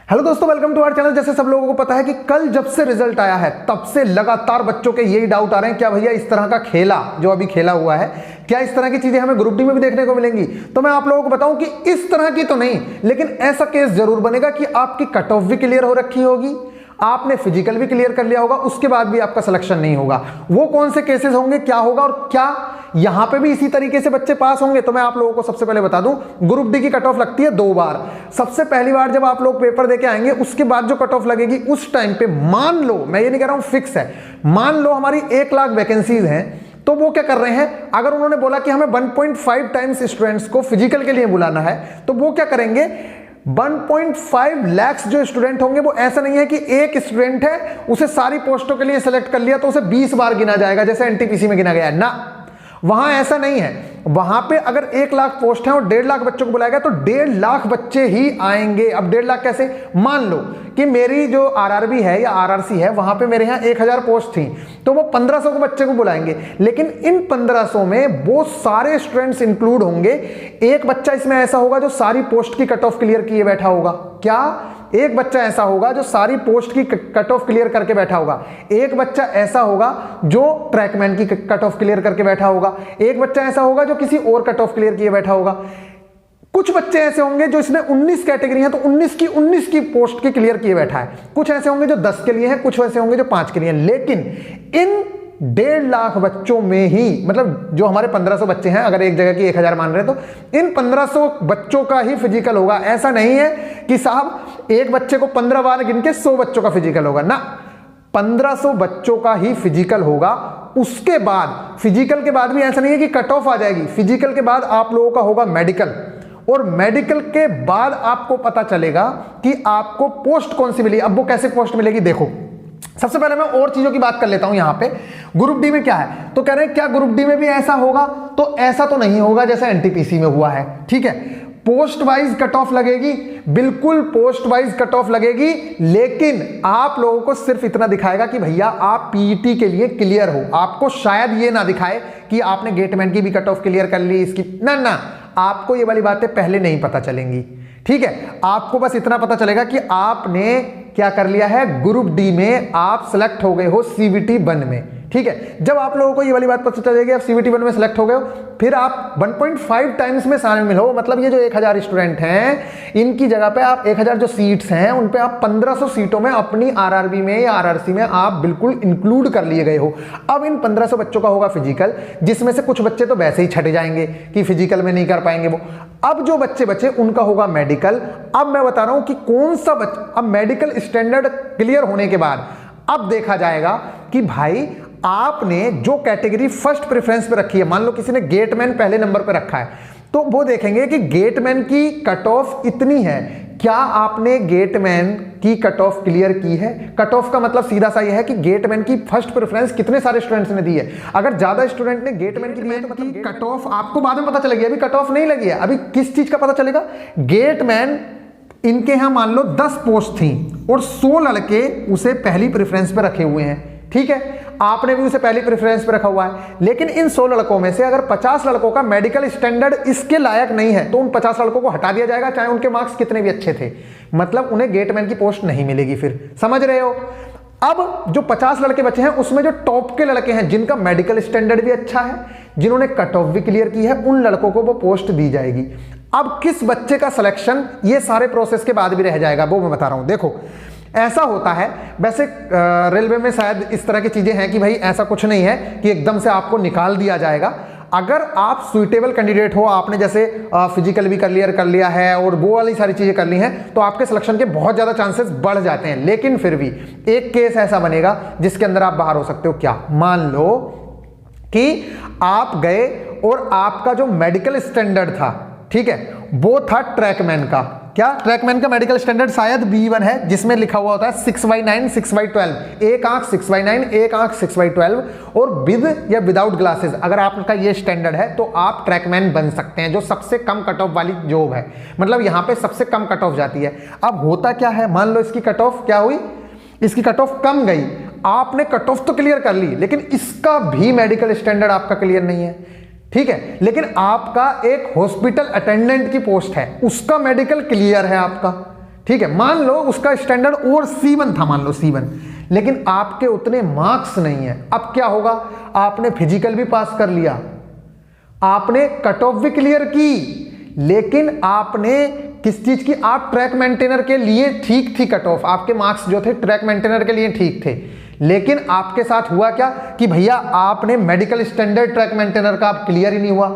Hello दोस्तों, welcome to our channel. जैसे सब लोगों को पता है कि कल जब से रिजल्ट आया है तब से लगातार बच्चों के यही डाउट आ रहे हैं, क्या भैया इस तरह का खेला जो अभी खेला हुआ है, क्या इस तरह की चीजें हमें ग्रुप डी में भी देखने को मिलेंगी? तो मैं आप लोगों को बताऊं कि इस तरह की तो नहीं, लेकिन ऐसा केस जरूर बनेगा कि आपकी कट ऑफ भी क्लियर हो रखी होगी, आपने फिजिकल भी क्लियर कर लिया होगा, उसके बाद भी आपका सिलेक्शन नहीं होगा। वो कौन से केसेस होंगे, क्या होगा और क्या यहां पे भी इसी तरीके से बच्चे पास होंगे? तो मैं आप लोगों को सबसे पहले बता दूं, ग्रुप डी की कट ऑफ लगती है 2 बार। सबसे पहली बार जब आप लोग पेपर देके आएंगे, उसके बाद जो कट ऑफ लगेगी उस टाइम पे मान लो, मैं ये नहीं कह रहा हूं फिक्स है, मान लो हमारी 1 लाख वैकेंसीज हैं, तो वो क्या कर रहे हैं, अगर उन्होंने बोला कि हमें 1.5 टाइम्स स्टूडेंट्स को फिजिकल के लिए बुलाना है, तो वो क्या करेंगे, 1.5 लाख जो स्टूडेंट होंगे, वो ऐसा नहीं है कि एक स्टूडेंट है उसे सारी पोस्टों के लिए सिलेक्ट कर लिया तो उसे 20 बार गिना जाएगा जैसे एनटीपीसी में गिना गया है ना। वहां ऐसा नहीं है। वहां पे अगर 1 लाख पोस्ट है और 1.5 लाख बच्चों को बुलाया गया तो 1.5 लाख बच्चे ही आएंगे। अब 1.5 लाख कैसे, मान लो कि मेरी जो आरआरबी है या आरआरसी है, वहां पे मेरे यहाँ 1000 पोस्ट थी, तो वो 1500 को बच्चे को बुलाएंगे, लेकिन इन 1500 में वो सारे स्टूडेंट्स इंक्लूड होंगे। एक बच्चा इसमें ऐसा होगा जो सारी पोस्ट की कट ऑफ क्लियर किए बैठा होगा। क्या? एक बच्चा ऐसा होगा जो सारी पोस्ट की कट ऑफ क्लियर करके बैठा होगा, एक बच्चा ऐसा होगा जो ट्रैकमैन की कट ऑफ क्लियर करके बैठा होगा, एक बच्चा ऐसा होगा जो किसी और कट ऑफ क्लियर किए बैठा होगा। कुछ बच्चे ऐसे होंगे जो इसमें 19 कैटेगरी है तो 19 की पोस्ट की क्लियर किए बैठा है, कुछ ऐसे होंगे जो 10 के लिए हैं, कुछ ऐसे होंगे जो 5 के लिए हैं। लेकिन इन 1.5 लाख बच्चों में ही, मतलब जो हमारे 1500 बच्चे हैं, अगर एक जगह की 1000 मान रहे हैं, तो इन 1500 बच्चों का ही फिजिकल होगा। ऐसा नहीं है कि साहब एक बच्चे को 15 बार गिन के 100 बच्चों का फिजिकल होगा ना, 1500 बच्चों का ही फिजिकल होगा। उसके बाद फिजिकल के बाद भी ऐसा नहीं है कि कट ऑफ आ जाएगी, फिजिकल के बाद आप लोगों का होगा मेडिकल, और मेडिकल के बाद आपको पता चलेगा कि आपको पोस्ट कौन सी मिली। अब वो कैसे पोस्ट मिलेगी, देखो सबसे पहले मैं और चीजों की बात कर लेता हूं। यहां पे ग्रुप डी में क्या है, तो कह रहे हैं क्या ग्रुप डी में भी ऐसा होगा, तो ऐसा तो नहीं होगा जैसा एनटीपीसी में हुआ है। ठीक है, पोस्ट वाइज कट ऑफ लगेगी, बिल्कुल पोस्ट वाइज कट ऑफ लगेगी, लेकिन आप लोगों को सिर्फ इतना दिखाएगा कि भैया आप पीईटी के लिए क्लियर हो। आपको शायद ये ना दिखाए कि आपने गेटमैन की भी कट ऑफ क्लियर कर ली, इसकी ना, आपको ये वाली बातें पहले नहीं पता चलेंगी। ठीक है, आपको बस इतना पता चलेगा कि आपने क्या कर लिया है, ग्रुप डी में आप सिलेक्ट हो गए हो सीवीटी 1 में। ठीक है, जब आप लोगों को ये वाली बात पता चल जाएगी आप सीवीटी 1 में सिलेक्ट हो गए हो, फिर आप 1.5 टाइम्स में शामिल हो। मतलब ये जो 1000 स्टूडेंट हैं, इनकी जगह पे आप 1000 जो सीट्स हैं उन पे आप 1500 सीटों में अपनी आरआरबी में या आरआरसी में आप बिल्कुल इंक्लूड कर लिए गए हो। अब इन 1500 बच्चों का होगा फिजिकल, जिसमें से कुछ बच्चे तो वैसे ही छट जाएंगे कि फिजिकल में नहीं कर पाएंगे वो। अब जो बच्चे बचे उनका होगा मेडिकल। अब मैं बता रहा हूं कि कौन सा अब मेडिकल स्टैंडर्ड क्लियर होने के बाद अब देखा जाएगा कि भाई आपने जो कैटेगरी फर्स्ट प्रेफरेंस पे रखी है, मान लो किसी ने गेटमैन पहले नंबर पे रखा है, तो वो देखेंगे कि गेटमैन की कट ऑफ इतनी है, क्या आपने गेटमैन की कट ऑफ क्लियर की है। कट ऑफ का मतलब सीधा सा यह है कि गेटमैन की फर्स्ट प्रेफरेंस कितने सारे स्टूडेंट्स ने दी है। अगर ज्यादा स्टूडेंट ने गेटमैन की दी है तो मतलब कट ऑफ आपको बाद में पता चलेगी, अभी कट ऑफ नहीं लगी है। अभी किस चीज का पता चलेगा, गेटमैन इनके यहां मान लो 10 पोस्ट थी और 100 लड़के उसे पहली प्रेफरेंस पे रखे हुए हैं। ठीक है, आपने भी उसे पहली प्रेफरेंस पे रखा हुआ है, लेकिन इन 100 लड़कों में से अगर 50 लड़कों का मेडिकल स्टैंडर्ड इसके लायक नहीं है तो उन 50 लड़कों को हटा दिया जाएगा, चाहे उनके मार्क्स कितने भी अच्छे थे। मतलब उन्हें गेटमैन की पोस्ट नहीं मिलेगी। फिर समझ रहे हो। अब जो 50 लड़के बचे हैं उसमें जो टॉप के लड़के हैं, जिनका मेडिकल स्टैंडर्ड भी अच्छा है, जिन्होंने कट ऑफ भी क्लियर की है, उन लड़कों को वो पोस्ट दी जाएगी। अब किस बच्चे का सिलेक्शन, ये सारे प्रोसेस के बाद भी रह जाएगा, वो मैं बता रहा हूं। देखो ऐसा होता है, वैसे रेलवे में शायद इस तरह की चीजें हैं कि भाई ऐसा कुछ नहीं है कि एकदम से आपको निकाल दिया जाएगा। अगर आप सुइटेबल कैंडिडेट हो, आपने जैसे फिजिकल भी क्लियर कर लिया है और वो वाली सारी चीजें कर ली हैं, तो आपके सिलेक्शन के बहुत ज्यादा चांसेस बढ़ जाते हैं। लेकिन फिर भी एक केस ऐसा बनेगा जिसके अंदर आप बाहर हो सकते हो। क्या? मान लो कि आप गए और आपका जो मेडिकल स्टैंडर्ड था, ठीक है, वो था ट्रैकमैन का। क्या? ट्रैकमैन का मेडिकल स्टैंडर्ड शायद B1 है, जिसमें लिखा हुआ होता है 6/9 6/12, एक आंख 6/9 एक आंख 6/12, और विद या विदाउट ग्लासेस अगर आपका ये स्टैंडर्ड है तो आप ट्रैकमैन बन सकते हैं, जो सबसे कम कट ऑफ वाली जॉब है। मतलब यहां पे सबसे कम कट ऑफ जाती है। अब होता क्या है, मान लो इसकी कट ऑफ क्या हुई, इसकी कट ऑफ कम गई, आपने कट ऑफ तो क्लियर कर ली, लेकिन इसका भी मेडिकल स्टैंडर्ड आपका क्लियर नहीं है। ठीक है, लेकिन आपका एक हॉस्पिटल अटेंडेंट की पोस्ट है, उसका मेडिकल क्लियर है आपका। ठीक है, मान लो उसका स्टैंडर्ड और C1 था, मान लो C1, लेकिन आपके उतने मार्क्स नहीं है। अब क्या होगा, आपने फिजिकल भी पास कर लिया, आपने कट ऑफ भी क्लियर की, लेकिन आपने किस चीज की, आप ट्रैक मेंटेनर के लिए ठीक थी कट ऑफ, आपके मार्क्स जो थे ट्रैक मेंटेनर के लिए ठीक थे, लेकिन आपके साथ हुआ क्या कि भैया आपने मेडिकल स्टैंडर्ड ट्रैक मेंटेनर का क्लियर ही नहीं हुआ।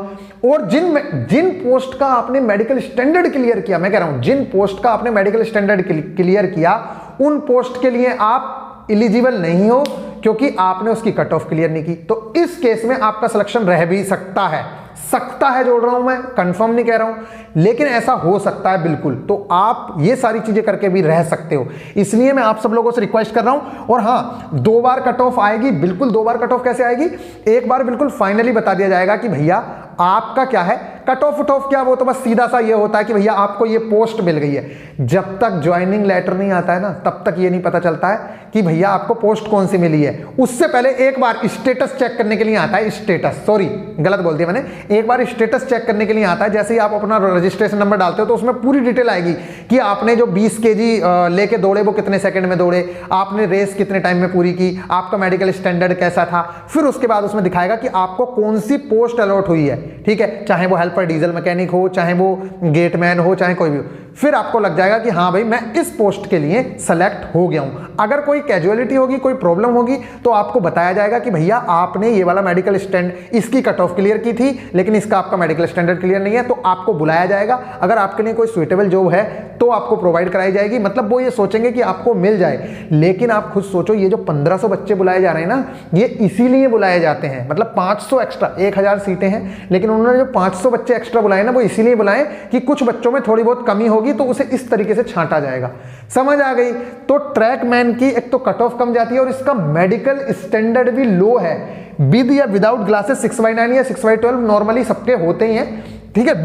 और जिन पोस्ट का आपने मेडिकल स्टैंडर्ड क्लियर किया, मैं कह रहा हूं जिन पोस्ट का आपने मेडिकल स्टैंडर्ड क्लियर किया, उन पोस्ट के लिए आप एलिजिबल नहीं हो, क्योंकि आपने उसकी कट ऑफ क्लियर नहीं की। तो इस केस में आपका सिलेक्शन रह भी सकता है, जोड़ रहा हूं मैं, कंफर्म नहीं कह रहा हूं, लेकिन ऐसा हो सकता है बिल्कुल। तो आप ये सारी चीजें करके भी रह सकते हो, इसलिए मैं आप सब लोगों से रिक्वेस्ट कर रहा हूं। और हाँ, 2 बार कट ऑफ आएगी, बिल्कुल 2 बार कट ऑफ कैसे आएगी, एक बार बिल्कुल फाइनली बता दिया जाएगा कि भैया आपका क्या है, कट ऑफ उट ऑफ क्या, वो तो बस सीधा सा ये होता है कि भैया आपको ये पोस्ट मिल गई है। जब तक ज्वाइनिंग लेटर नहीं आता है ना, तब तक ये नहीं पता चलता है कि भैया आपको पोस्ट कौन सी मिली है। उससे पहले एक बार स्टेटस चेक करने के लिए आता है, स्टेटस, सॉरी गलत बोल दिया मैंने, एक बार स्टेटस चेक करने के लिए आता है। जैसे ही आप अपना रजिस्ट्रेशन नंबर डालते हो तो उसमें पूरी डिटेल आएगी कि आपने जो 20 kg लेके दौड़े वो कितने सेकंड में दौड़े, आपने रेस कितने टाइम में पूरी की, आपका मेडिकल स्टैंडर्ड कैसा था। फिर उसके बाद उसमें दिखाएगा कि आपको कौन सी पोस्ट अलॉट हुई है, ठीक है, चाहे वो हेल्पर डीजल मैकेनिक हो, चाहे वो गेटमैन हो, चाहे कोई भी हो। फिर आपको लग जाएगा कि हाँ भाई मैं इस पोस्ट के लिए सेलेक्ट हो गया हूं। अगर कोई कैजुअलिटी होगी, कोई प्रॉब्लम होगी, तो आपको बताया जाएगा कि भैया आपने ये वाला मेडिकल स्टैंड, इसकी कट ऑफ क्लियर की थी, लेकिन इसका आपका मेडिकल स्टैंडर्ड क्लियर नहीं है, तो आपको बुलाया जाएगा। अगर आपके लिए कोई सुइटेबल जॉब है तो आपको प्रोवाइड कराई जाएगी, मतलब वो ये सोचेंगे कि आपको मिल जाए। लेकिन आप खुद सोचो, ये जो 1500 बच्चे बुलाए जा रहे हैं ना, ये इसीलिए बुलाए जाते हैं, मतलब 500 एक्स्ट्रा, 1000 सीटें हैं, लेकिन उन्होंने जो 500 बच्चे एक्स्ट्रा बुलाए ना, वो इसीलिए बुलाए कि कुछ बच्चों में थोड़ी बहुत कमी होगी तो उसे इस तरीके से छांटा जाएगा। समझ आ गई? तो ट्रैक मैन की एक तो कट ऑफ कम जाती है और इसका मेडिकल स्टैंडर्ड भी लो है। विद या विदाउट ग्लासेस 6/9 या 6/12 नॉर्मली सबके होते ही हैं, ठीक है।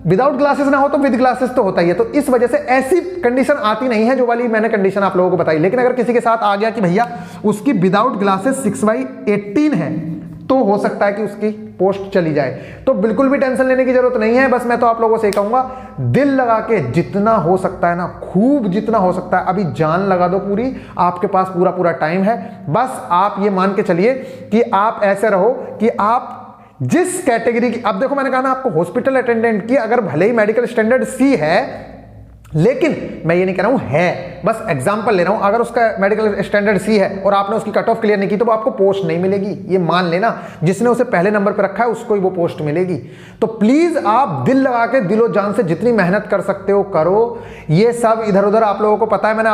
विदाउट ग्लासेस ना हो तो विद ग्लासेस तो होता ही है। तो इस वजह से ऐसी कंडीशन आती नहीं है जो वाली मैंने कंडीशन आप लोगों को बताई। लेकिन अगर किसी के साथ आ गया कि भैया उसकी विदाउट ग्लासेस 6/18 है, तो हो सकता है कि उसकी पोस्ट चली जाए। तो बिल्कुल भी टेंशन लेने की जरूरत नहीं है। बस मैं तो आप लोगों से कहूंगा, दिल लगा के जितना हो सकता है ना, खूब जितना हो सकता है, अभी जान लगा दो पूरी। आपके पास पूरा टाइम है। बस आप ये मान के चलिए कि आप ऐसे रहो कि आप जिस कैटेगरी की, अब देखो मैंने कहा ना आपको हॉस्पिटल अटेंडेंट की अगर भले ही मेडिकल स्टैंडर्ड सी है, लेकिन मैं ये नहीं कह रहा हूं है, बस एग्जांपल ले रहा हूं, अगर उसका मेडिकल स्टैंडर्ड सी है और आपने उसकी कट ऑफ क्लियर नहीं की तो वो आपको पोस्ट नहीं मिलेगी। ये मान लेना, जिसने उसे पहले नंबर पर रखा है उसको ही वो पोस्ट मिलेगी। तो प्लीज आप दिल लगा के, दिलो जान से जितनी मेहनत कर सकते हो करो। ये सब इधर उधर आप लोगों को पता है, मैं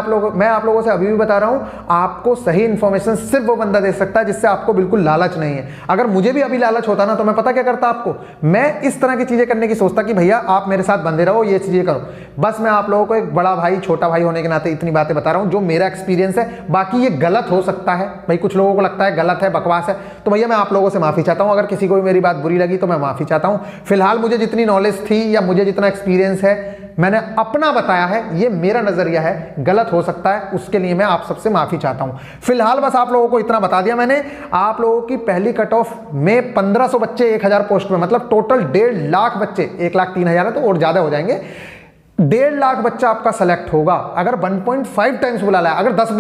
आप लोगों से अभी भी बता रहा हूं, आपको सही इंफॉर्मेशन सिर्फ वो बंदा दे सकता है जिससे आपको बिल्कुल लालच नहीं है। अगर मुझे भी अभी लालच होता ना, तो मैं पता क्या करता आपको, मैं इस तरह की चीजें करने की सोचता कि भैया आप मेरे साथ बंधे रहो, ये चीजें करो। बस मैं आप लोगों को एक बड़ा भाई छोटा भाई होने के नाते इतनी बातें बता रहा हूं जो मेरा एक्सपीरियंस है। बाकी ये गलत हो सकता है भाई, कुछ लोगों को लगता है गलत है, बकवास है, तो भैया मैं आप लोगों से माफी चाहता हूं। अगर किसी को भी मेरी बात बुरी लगी तो मैं माफी चाहता हूं। फिलहाल मुझे जितनी नॉलेज थी या मुझे जितना एक्सपीरियंस है मैंने अपना बताया है, ये मेरा नजरिया है, गलत हो सकता है, उसके लिए मैं आप सबसे माफी चाहता हूं। फिलहाल बस आप लोगों को इतना बता दिया मैंने। आप लोगों की पहली कट ऑफ में 1500 बच्चे 1000 पोस्ट में, मतलब टोटल 1.5 लाख बच्चे, 1,03,000 है तो और ज्यादा हो जाएंगे, 1.5 लाख बच्चा आपका सेलेक्ट होगा। अगर 1.5 टाइम्स बुला है, अगर 10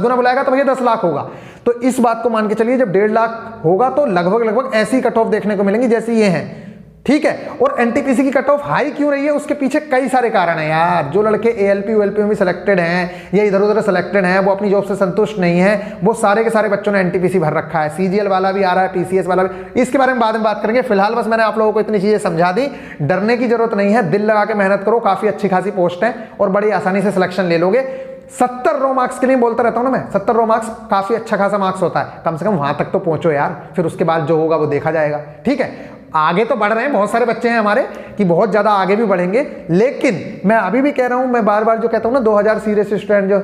गुना बुलाएगा तो भैया 10 लाख होगा। तो इस बात को मान के चलिए, जब 1.5 लाख होगा तो लगभग ऐसी कट ऑफ देखने को मिलेंगी जैसी ये है, ठीक है। और एनटीपीसी की कट ऑफ हाई क्यों रही है, उसके पीछे कई सारे कारण हैं यार। जो लड़के एएलपी यूएलपी में भी सिलेक्टेड हैं या इधर उधर सिलेक्टेड हैं, वो अपनी जॉब से संतुष्ट नहीं है, वो सारे के सारे बच्चों ने एनटीपीसी भर रखा है। सीजीएल वाला भी आ रहा है, पीसीएस वाला भी, इसके बारे में बाद में बात करेंगे। फिलहाल बस मैंने आप लोगों को इतनी चीजें समझा दी। डरने की जरूरत नहीं है, दिल लगा के मेहनत करो, काफी अच्छी खासी पोस्ट है और बड़ी आसानी से सिलेक्शन ले लोगे। 70 रो मार्क्स के लिए बोलता रहता हूं ना मैं, 70 रो मार्क्स काफी अच्छा खासा मार्क्स होता है। कम से कम वहां तक तो पहुंचो यार, फिर उसके बाद जो होगा वो देखा जाएगा, ठीक है। आगे तो बढ़ रहे हैं, बहुत सारे बच्चे हैं हमारे कि बहुत ज्यादा आगे भी बढ़ेंगे, लेकिन मैं अभी भी कह रहा हूं, मैं बार बार जो कहता हूं ना, 2000 सीरियस स्टूडेंट जो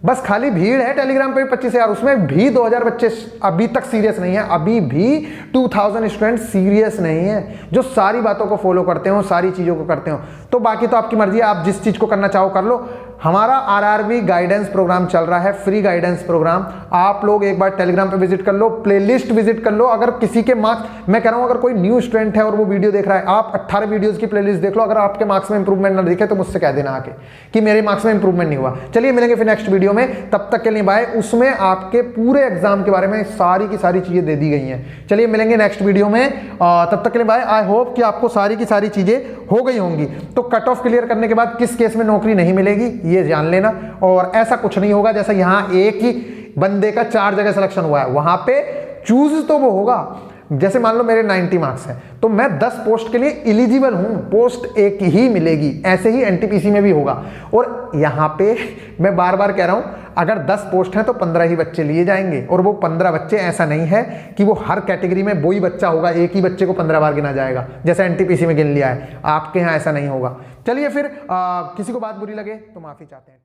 बस खाली भीड़ है टेलीग्राम पे 25,000, उसमें भी 2000 बच्चे अभी तक सीरियस नहीं है, अभी भी 2000 स्टूडेंट सीरियस नहीं है जो सारी बातों को फॉलो करते हो, सारी चीज़ों को करते हो। तो बाकी तो आपकी मर्जी है, आप जिस चीज़ को करना चाहो कर लो। हमारा आरआरबी गाइडेंस प्रोग्राम चल रहा है, फ्री गाइडेंस प्रोग्राम। आप लोग एक बार टेलीग्राम पे विजिट कर लो, प्लेलिस्ट विजिट कर लो। अगर किसी के मार्क्स, मैं कह रहा हूं अगर कोई न्यू स्टूडेंट है और वो वीडियो देख रहा है, आप 18 वीडियोस की प्लेलिस्ट देख लो। अगर आपके मार्क्स में इंप्रूवमेंट ना दिखे तो मुझसे कह देना आके कि मेरे मार्क्स में इंप्रूवमेंट नहीं हुआ। चलिए मिलेंगे फिर नेक्स्ट वीडियो में, तब तक के लिए बाय। उसमें आपके पूरे एग्जाम के बारे में सारी की सारी चीजें दे दी गई हैं। चलिए मिलेंगे नेक्स्ट वीडियो में, तब तक के लिए बाय। आई होप कि आपको सारी की सारी चीजें हो गई होंगी। तो कट ऑफ क्लियर करने के बाद किस केस में नौकरी नहीं मिलेगी ये जान लेना। और ऐसा कुछ नहीं होगा जैसा यहां एक ही बंदे का 4 जगह सिलेक्शन हुआ है, वहां पे चूज तो वो होगा। जैसे मान लो मेरे 90 मार्क्स हैं तो मैं 10 पोस्ट के लिए एलिजिबल हूं, पोस्ट एक ही मिलेगी। ऐसे ही एनटीपीसी में भी होगा। और यहां पे मैं बार बार कह रहा हूं, अगर 10 पोस्ट हैं तो 15 ही बच्चे लिए जाएंगे। और वो 15 बच्चे ऐसा नहीं है कि वो हर कैटेगरी में वही बच्चा होगा, एक ही बच्चे को 15 बार गिना जाएगा जैसा एनटीपीसी में गिन लिया है। आपके यहां ऐसा नहीं होगा। चलिए फिर किसी को बात बुरी लगे तो माफी चाहते हैं।